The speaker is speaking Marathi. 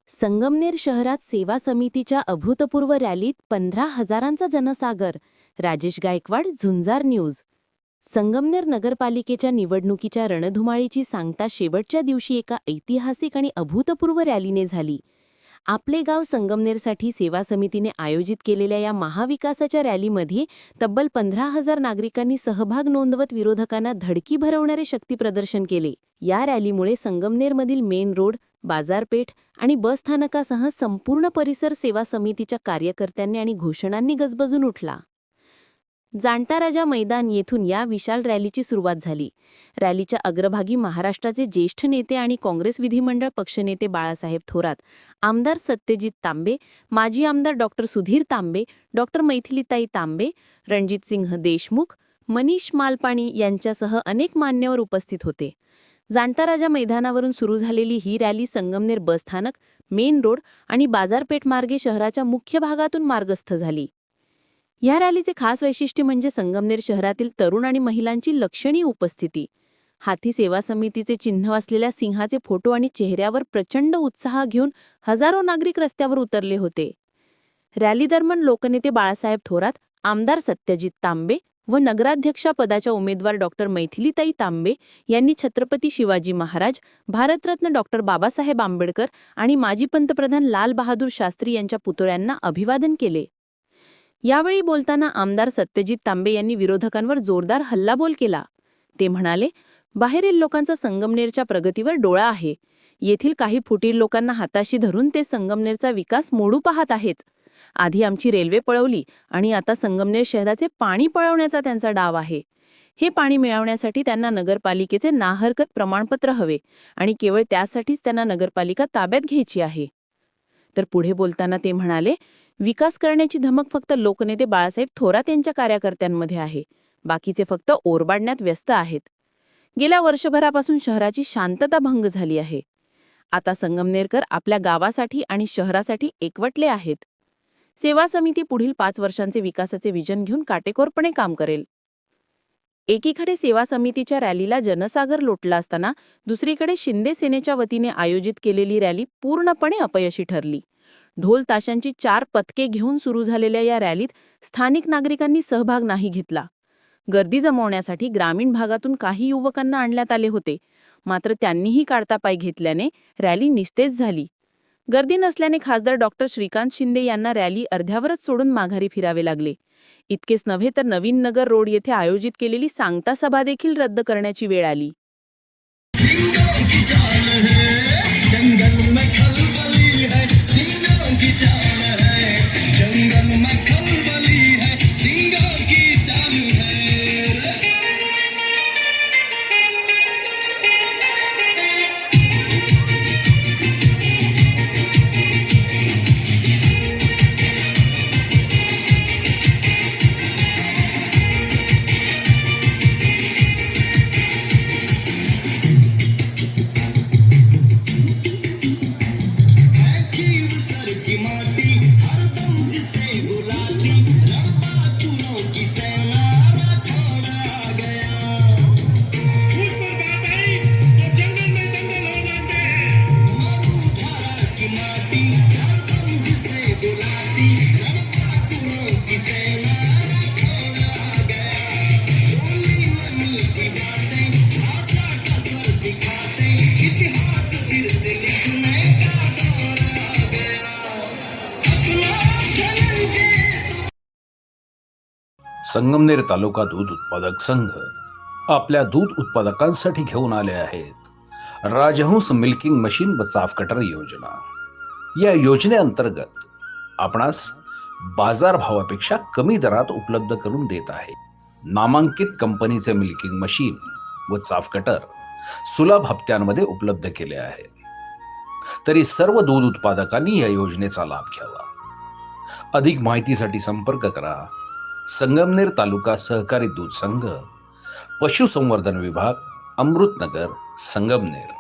संगमनेर शहरात सेवा समितीच्या अभूतपूर्व रॅलीत 15,000चा जनसागर. राजेश गायकवाड, झुंजार न्यूज. संगमनेर नगरपालिकेच्या निवडणुकीच्या रणधुमाळीची सांगता शेवटच्या दिवशी एका ऐतिहासिक आणि अभूतपूर्व रॅलीने झाली. आपले गाव संगमनेरसाठी सेवा समितीने आयोजित केलेल्या या महाविकासाच्या रॅलीमध्ये तब्बल 15,000 नागरिकांनी सहभाग नोंदवत विरोधकांना धडकी भरवणारे शक्तीप्रदर्शन केले. या रॅलीमुळे संगमनेरमधील मेन रोड, बाजारपेठ आणि बसस्थानकासह संपूर्ण परिसर सेवा समितीच्या कार्यकर्त्यांनी आणि घोषणांनी गजबजून उठला. जाणता राजा मैदान येथून या विशाल रॅलीची सुरुवात झाली. रॅलीच्या अग्रभागी महाराष्ट्राचे ज्येष्ठ नेते आणि काँग्रेस विधिमंडळ पक्षनेते बाळासाहेब थोरात, आमदार सत्यजित तांबे, माजी आमदार डॉक्टर सुधीर तांबे, डॉक्टर मैथिलीताई तांबे, रणजितसिंह देशमुख, मनीष मालपाणी यांच्यासह अनेक मान्यवर उपस्थित होते. जाणता राजा मैदानावरून सुरू झालेली ही रॅली संगमनेर बसस्थानक, मेन रोड आणि बाजारपेठ मार्गे शहराच्या मुख्य भागातून मार्गस्थ झाली. या रॅलीचे खास वैशिष्ट्य म्हणजे संगमनेर शहरातील तरुण आणि महिलांची लक्षणीय उपस्थिती. हाती सेवा समितीचे चिन्ह असलेल्या सिंहाचे फोटो आणि चेहऱ्यावर प्रचंड उत्साह घेऊन हजारो नागरिक रस्त्यावर उतरले होते. रॅली दरम्यान लोकनेते बाळासाहेब थोरात, आमदार सत्यजित तांबे व नगराध्यक्षा पदाच्या उमेदवार डॉक्टर मैथिलीताई तांबे यांनी छत्रपती शिवाजी महाराज, भारतरत्न डॉक्टर बाबासाहेब आंबेडकर आणि माजी पंतप्रधान लाल बहादूर शास्त्री यांच्या पुतळ्यांना अभिवादन केले. यावेळी बोलताना आमदार सत्यजित तांबे यांनी विरोधकांवर जोरदार हल्लाबोल केला. ते म्हणाले, बाहेरील लोकांचा संगमनेरच्या प्रगतीवर डोळा आहे. येथील काही फुटीर लोकांना हाताशी धरून ते संगमनेरचा विकास मोडू पाहत आहेत. आधी आमची रेल्वे पळवली आणि आता संगमनेर शहराचे पाणी पळवण्याचा त्यांचा डाव आहे. हे पाणी मिळवण्यासाठी त्यांना नगरपालिकेचे नाहरकत प्रमाणपत्र हवे आणि केवळ त्यासाठीच त्यांना नगरपालिका ताब्यात घ्यायची आहे. तर पुढे बोलताना ते म्हणाले, विकास करण्याची धमक फक्त लोकनेते बाळासाहेब थोरात यांच्या कार्यकर्त्यांमध्ये आहे. बाकीचे फक्त ओरबाडण्यात व्यस्त आहेत. गेल्या वर्षभरापासून शहराची शांतता भंग झाली आहे. आता संगमनेरकर आपल्या गावासाठी आणि शहरासाठी एकवटले आहेत. सेवा समिती पुढील 5 वर्षांचे विकासाचे विजन घेऊन काटेकोरपणे काम करेल. एकीकडे सेवा समितीच्या रॅलीला जनसागर लोटला असताना दुसरीकडे शिंदे सेनेच्या वतीने आयोजित केलेली रॅली पूर्णपणे अपयशी ठरली. ढोल ताशांची 4 पथके घेऊन सुरू झालेल्या या रॅलीत स्थानिक नागरिकांनी सहभाग नाही घेतला. गर्दी जमवण्यासाठी ग्रामीण भागातून काही युवकांना आणण्यात आले होते, मात्र त्यांनीही काढता पाय घेतल्याने रॅली निस्तेज झाली. गर्दी नसल्याने खासदार डॉक्टर श्रीकांत शिंदे यांना रॅली अर्ध्यावरच सोडून माघारी फिरावे लागले. इतकेच नव्हे तर नवीन नगर रोड येथे आयोजित केलेली सांगता सभा देखील रद्द करण्याची वेळ आली. संगमनेर तालुका दूध उत्पादक संघ आपल्या दूध उत्पादकांसाठी घेऊन आले आहेत राजहंस मिल्किंग मशीन व चाफ कटर योजना. या योजनेअंतर्गत आपणास बाजार भावापेक्षा कमी दरात उपलब्ध करून देत आहे. नामांकित कंपनीचे मिल्किंग मशीन व चाफ कटर सुलभ हप्त्यांमध्ये उपलब्ध केले आहे. तरी सर्व दूध उत्पादकांनी या योजनेचा लाभ घ्यावा. अधिक माहितीसाठी संपर्क करा संगमनेर तालुका सहकारी दूध संघ, पशुसंवर्धन विभाग, अमृतनगर, संगमनेर.